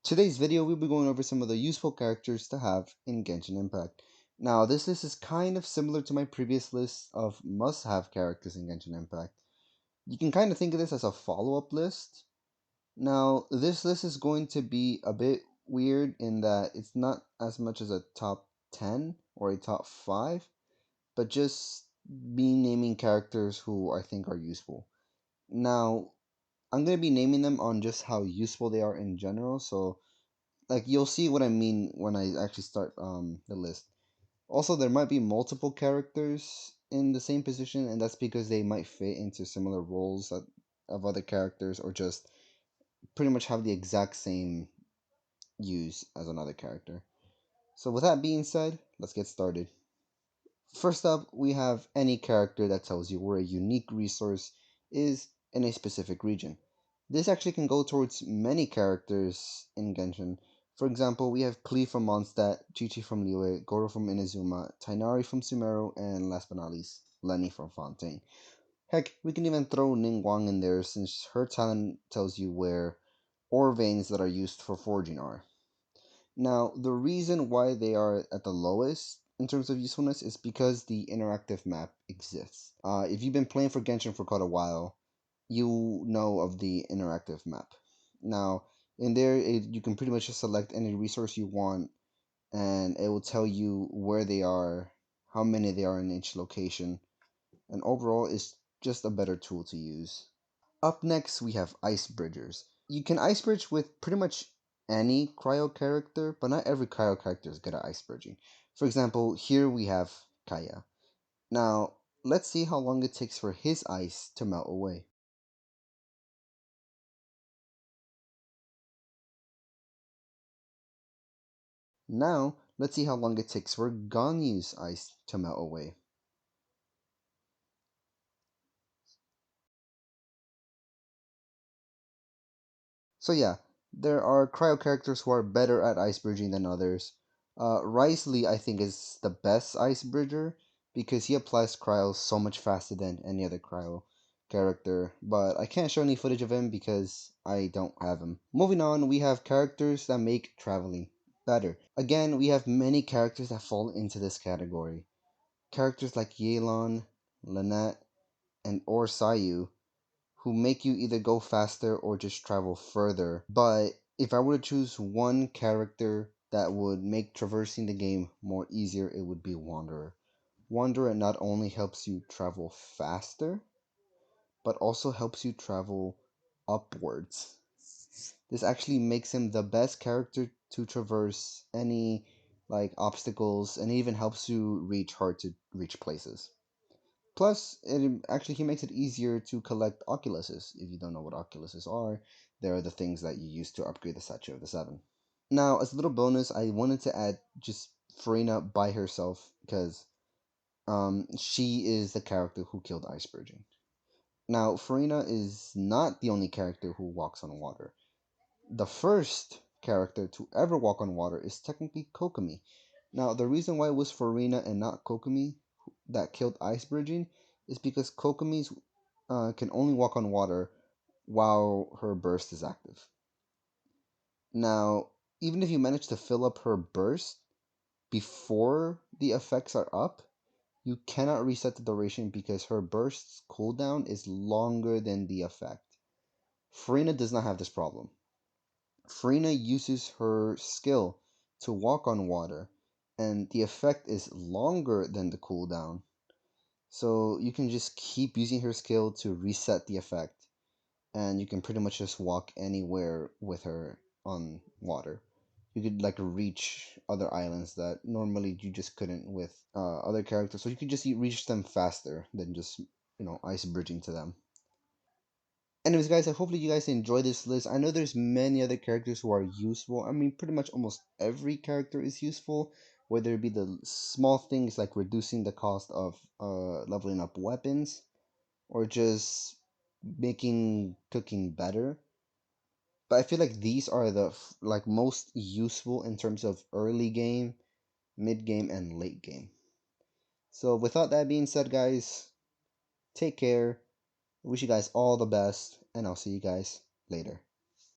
Today's video, we'll be going over some of the useful characters to have in Genshin Impact. Now, this list is kind of similar to my previous list of must-have characters in Genshin Impact. You can kind of think of this as a follow-up list. Now, this list is going to be a bit weird in that it's not as much as a top 10 or a top 5, but just me naming characters who I think are useful. Now, I'm going to be naming them on just how useful they are in general, so you'll see what I mean when I actually start the list. Also, there might be multiple characters in the same position, and that's because they might fit into similar roles of other characters, or just pretty much have the exact same use as another character. So, with that being said, let's get started. First up, we have any character that tells you where a unique resource is in a specific region. This actually can go towards many characters in Genshin. For example, we have Klee from Mondstadt, Chi-Chi from Liyue, Goro from Inazuma, Tainari from Sumeru, and last but not least, Lenny from Fontaine. Heck, we can even throw Ningguang in there since her talent tells you where ore veins that are used for forging are. Now, the reason why they are at the lowest in terms of usefulness is because the interactive map exists. If you've been playing for Genshin for quite a while, you know of the interactive map. Now, in there, you can pretty much just select any resource you want, and it will tell you where they are, how many they are in each location, and overall, it's just a better tool to use. Up next, we have Ice Bridgers. You can Ice Bridge with pretty much any cryo character, but not every cryo character is good at ice bridging. For example, here we have Kaya. Now, let's see how long it takes for his ice to melt away. Now, let's see how long it takes for Ganyu's ice to melt away. So yeah, there are cryo characters who are better at ice bridging than others. Risley, I think, is the best ice bridger because he applies cryo so much faster than any other cryo character, but I can't show any footage of him because I don't have him. Moving on, we have characters that make traveling better. Again, we have many characters that fall into this category. Characters like Yelan, Lynette, and or Sayu who make you either go faster or just travel further. But if I were to choose one character that would make traversing the game more easier, it would be Wanderer. Wanderer not only helps you travel faster, but also helps you travel upwards. This actually makes him the best character to traverse any obstacles, and it even helps you reach hard to reach places. Plus, he makes it easier to collect Oculuses. If you don't know what Oculuses are, they're the things that you use to upgrade the Statue of the Seven. Now, as a little bonus, I wanted to add just Farina by herself because she is the character who killed Ice Bridging. Now, Farina is not the only character who walks on water. The first character to ever walk on water is technically Kokomi. Now, the reason why it was Farina and not Kokomi that killed Ice Bridging is because Kokomi's can only walk on water while her burst is active. Now, even if you manage to fill up her burst before the effects are up, you cannot reset the duration because her burst's cooldown is longer than the effect. Farina does not have this problem. Farina uses her skill to walk on water, and the effect is longer than the cooldown. So you can just keep using her skill to reset the effect, and you can pretty much just walk anywhere with her on water. You could reach other islands that normally you just couldn't with other characters, so you could just reach them faster than just ice bridging to them. Anyways, guys, I hopefully you guys enjoy this list. I know there's many other characters who are useful. I mean, pretty much almost every character is useful, whether it be the small things like reducing the cost of leveling up weapons, or just making cooking better. But I feel like these are the most useful in terms of early game, mid game, and late game. So without that being said, guys, take care. I wish you guys all the best, and I'll see you guys later.